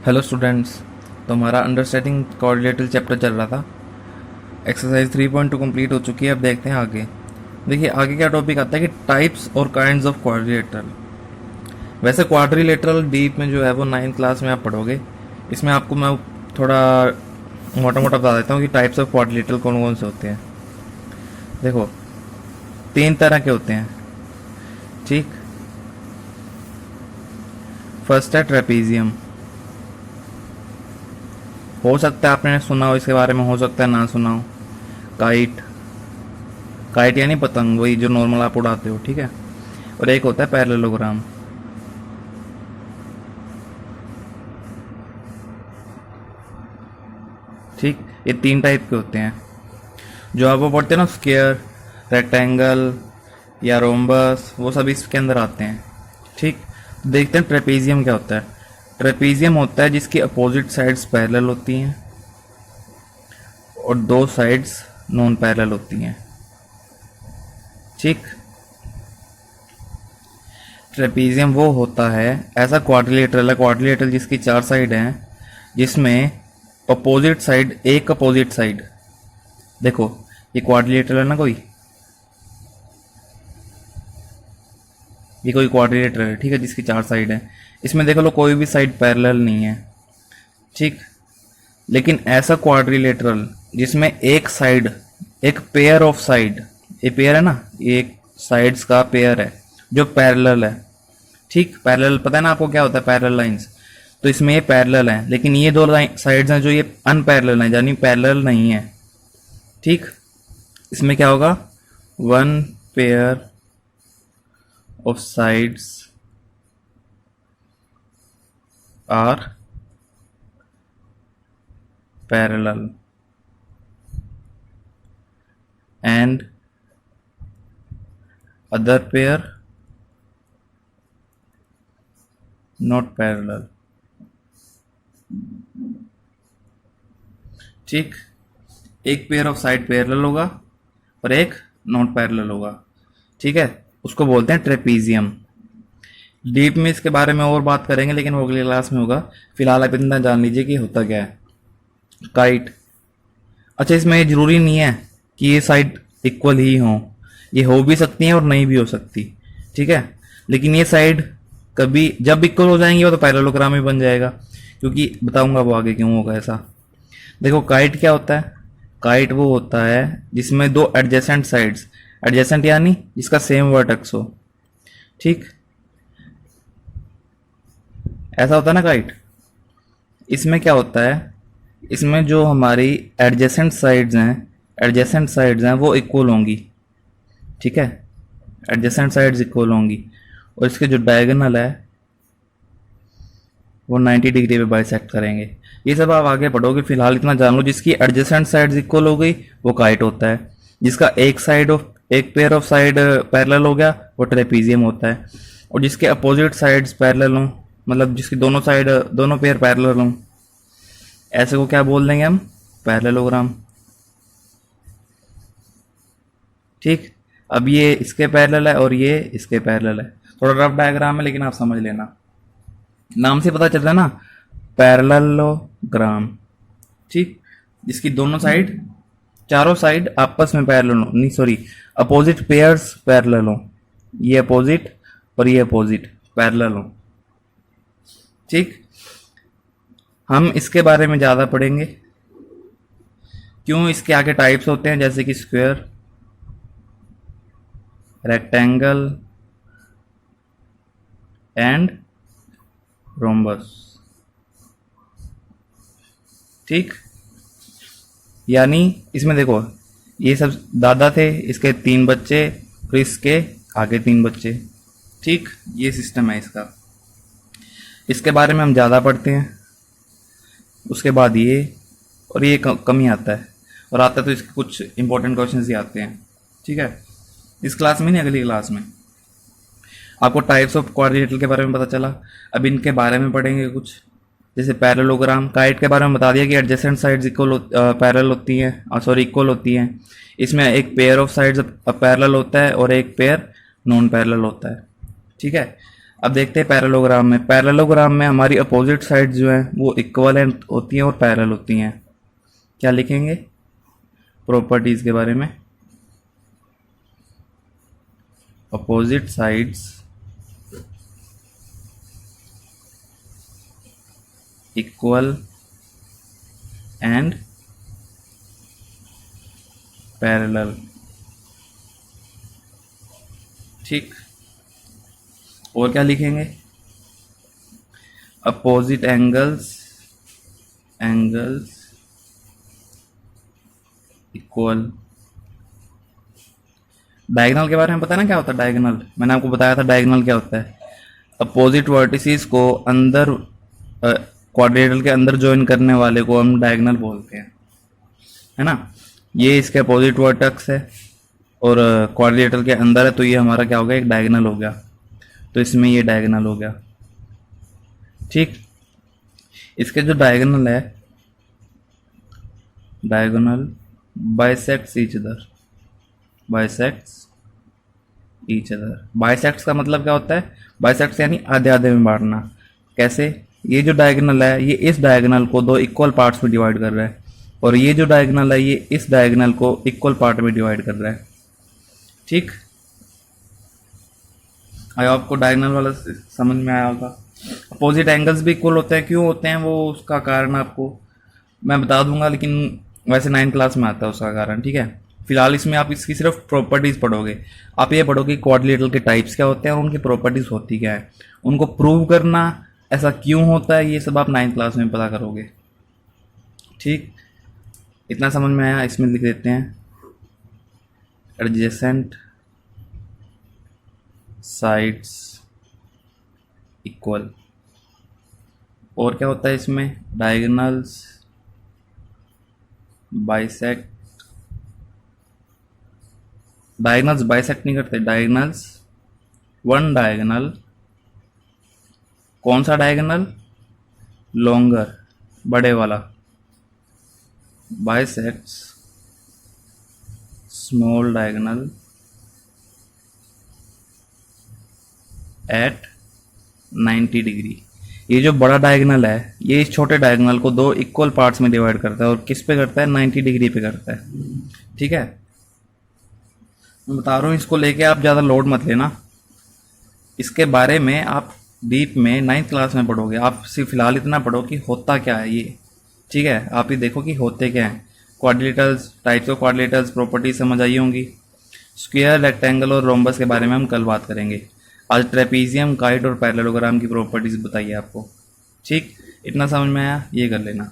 Hello students. तो हमारा understanding coordinator chapter चल रहा था। एक्सरसाइज 3.2 कंप्लीट हो चुकी है। अब देखते हैं आगे। देखिए आगे क्या टॉपिक आता है कि टाइप्स और काइंड्स ऑफ क्वाड्रिलेटरल। वैसे क्वाड्रिलेटरल डीप में जो है वो 9th क्लास में आप पढ़ोगे। इसमें आपको मैं थोड़ा मोटा मोटा बता देता हूँ कि टाइप्स ऑफ क्वाड्रिलेटरल कौन कौन से होते हैं। देखो 3 तरह के होते हैं, ठीक। फर्स्ट है ट्रेपीजियम। हो सकता है आपने सुना हो इसके बारे में, हो सकता है ना सुना हो। काइट, काइट यानी पतंग, वही जो नॉर्मल आप उड़ाते हो, ठीक है। और एक होता है पैरेललोग्राम। ठीक, ये 3 टाइप के होते हैं। जो आप वो पढ़ते हैं ना, स्क्वायर, रेक्टेंगल या रोम्बस, वो सब इसके अंदर आते हैं, ठीक। देखते हैं ट्रेपीजियम क्या होता है। ट्रेपीजियम होता है जिसकी अपोजिट साइड्स पैरेलल होती हैं और 2 साइड्स नॉन पैरेलल होती हैं, ठीक। ट्रेपीजियम वो होता है, ऐसा क्वाड्रिलेटरल है, क्वाड्रिलेटरल जिसकी 4 साइड हैं, जिसमें अपोजिट साइड, एक अपोजिट साइड, देखो ये क्वाड्रिलेटरल है ना, ये कोई क्वाड्रिलेटरल है, ठीक है, जिसकी 4 साइड है। इसमें देखो लो कोई भी साइड पैरेलल नहीं है, ठीक। लेकिन ऐसा क्वाड्रिलेटरल जिसमें एक साइड, एक पेयर ऑफ साइड, ये पेयर है ना, ये एक साइड्स का पेयर है जो पैरेलल है, ठीक। पैरेलल पता है ना आपको क्या होता है, पैरेलल लाइंस। तो इसमें ये पैरेलल है, लेकिन ये 2 साइड्स हैं जो ये अनपैरेलल हैं, यानी पैरेलल नहीं है, ठीक। इसमें क्या होगा, 1 pair of sides are parallel and other pair not parallel, ठीक। एक पेयर ऑफ साइड पैरेलल होगा और एक नॉट पैरेलल होगा, ठीक है। उसको बोलते हैं ट्रेपीजियम। डीप में इसके बारे में और बात करेंगे, लेकिन वो अगली क्लास में होगा। फिलहाल आप इतना जान लीजिए कि होता क्या है। काइट, अच्छा इसमें ये जरूरी नहीं है कि ये साइड इक्वल ही हो, ये हो भी सकती हैं और नहीं भी हो सकती, ठीक है। लेकिन ये साइड कभी जब इक्वल हो जाएंगी वो तो पैरेललोग्राम ही बन जाएगा, क्योंकि बताऊंगा वो आगे क्यों होगा ऐसा। देखो काइट क्या होता है, काइट वो होता है जिसमें 2 एडजेसेंट साइड्स, एडजेसेंट यानी जिसका सेम वर्टेक्स हो, ठीक। ऐसा होता है ना काइट। इसमें क्या होता है, इसमें जो हमारी एडजेसेंट साइड्स हैं वो इक्वल होंगी, ठीक है। एडजेसेंट साइड्स इक्वल होंगी और इसके जो डायगोनल है वो 90 डिग्री पे बाइसेक्ट करेंगे। ये सब आप आगे पढ़ोगे, फिलहाल इतना जान लो, जिसकी एडजेसेंट साइड्स इक्वल हो गई वो काइट होता है। जिसका एक पेयर ऑफ साइड पैरेलल हो गया वो ट्रेपीजियम होता है। और जिसके अपोजिट साइड्स पैरेलल हों, मतलब जिसकी दोनों पेयर पैरेलल हों, ऐसे को क्या बोल देंगे हम, पैरेललोग्राम, ठीक। अब ये इसके पैरेलल है और ये इसके पैरेलल है। थोड़ा रफ डायग्राम है लेकिन आप समझ लेना, नाम से पता चल रहा है ना, पैरेललोग्राम, ठीक। जिसकी दोनों साइड, चारों साइड आपस में पैरेलल हो, नहीं सॉरी, अपोजिट पेयर्स पैरेलल हो, ये अपोजिट और ये अपोजिट पैरेलल हो, ठीक। हम इसके बारे में ज़्यादा पढ़ेंगे, क्यों इसके आगे टाइप्स होते हैं, जैसे कि स्क्वायर, रेक्टेंगल एंड रोम्बस, ठीक। यानी इसमें देखो ये सब दादा थे, इसके 3 बच्चे, फिर इसके आगे 3 बच्चे, ठीक। ये सिस्टम है इसका, इसके बारे में हम ज़्यादा पढ़ते हैं। उसके बाद ये और ये कम ही आता है, और आता है तो इसके कुछ इंपॉर्टेंट क्वेश्चन ही आते हैं, ठीक है। इस क्लास में नहीं, अगली क्लास में। आपको टाइप्स ऑफ क्वाड्रिलेटरल के बारे में पता चला। अब इनके बारे में पढ़ेंगे कुछ, जैसे पैरेललोग्राम। काइट के बारे में बता दिया कि एडजेसेंट साइड्स पैरेलल होती हैं, सॉरी इक्वल होती हैं। इसमें एक पेयर ऑफ साइड्स पैरेलल होता है और एक पेयर नॉन पैरेलल होता है, ठीक है। अब देखते हैं पैरेललोग्राम में। पैरेललोग्राम में हमारी अपोजिट साइड जो है वो इक्वलेंट होती हैं और पैरेलल होती हैं। क्या लिखेंगे प्रॉपर्टीज के बारे में? Opposite sides equal and parallel. ठीक, और क्या लिखेंगे? Opposite angles equal. डायगोनल के बारे में पता है ना क्या होता है डायगोनल? मैंने आपको बताया था डायगोनल क्या होता है। अपोजिट वर्टिसेस को अंदर क्वाड्रिलेटरल के अंदर ज्वाइन करने वाले को हम डायगोनल बोलते हैं, है ना। ये इसके अपोजिट वर्टेक्स है और क्वाड्रिलेटरल के अंदर है, तो ये हमारा क्या हो गया? एक डायगोनल हो गया। तो इसमें ये डायगोनल हो गया। ठीक, इसके जो डायगोनल है, diagonal bisects each other. Bisects का मतलब क्या होता है? बाइसेक्ट्स यानी आधे आधे में बांटना। कैसे? ये जो डायगोनल है ये इस डायगोनल को दो इक्वल पार्ट्स में डिवाइड कर रहा है, और ये जो डायगोनल है ये इस डायगोनल को इक्वल पार्ट में डिवाइड कर रहा है। ठीक, आया आपको डायगोनल वाला समझ में आया होगा। अपोजिट एंगल्स भी इक्वल होते हैं। क्यों होते हैं वो उसका कारण आपको मैं बता दूंगा, लेकिन वैसे 9th क्लास में आता है उसका कारण। ठीक है, फिलहाल इसमें आप इसकी सिर्फ प्रॉपर्टीज पढ़ोगे। आप ये पढ़ोगे क्वाड्रिलेटरल के टाइप्स क्या होते हैं और उनकी प्रॉपर्टीज होती क्या है, उनको प्रूव करना ऐसा क्यों होता है, ये सब आप 9th क्लास में पता करोगे। ठीक, इतना समझ में आया? इसमें लिख देते हैं एडजेसेंट साइड्स इक्वल। और क्या होता है इसमें? Diagonals bisect. डायगोनल्स बाइसेक्ट नहीं करते, डायगोनल्स वन डायगोनल। कौन सा डायगोनल? लॉन्गर, बड़े वाला। Bisects small diagonal at 90 degree. ये जो बड़ा डायगोनल है ये इस छोटे डायगोनल को दो इक्वल पार्ट्स में डिवाइड करता है, और किस पे करता है? 90 डिग्री पे करता है। ठीक है, मैं बता रहा हूँ, इसको लेके आप ज़्यादा लोड मत लेना। इसके बारे में आप डीप में 9th क्लास में पढ़ोगे। आप सिर्फ फिलहाल इतना पढ़ो कि होता क्या है ये। ठीक है, आप ही देखो कि होते क्या हैं। Quadrilaterals, types of quadrilaterals, properties समझ आई होंगी। स्क्वायर, रेक्टेंगल और रोम्बस के बारे में हम कल बात करेंगे। आज ट्रेपीजियम, काइट और पैरेललोग्राम की प्रॉपर्टीज बताइए आपको। ठीक, इतना समझ में आया? ये कर लेना।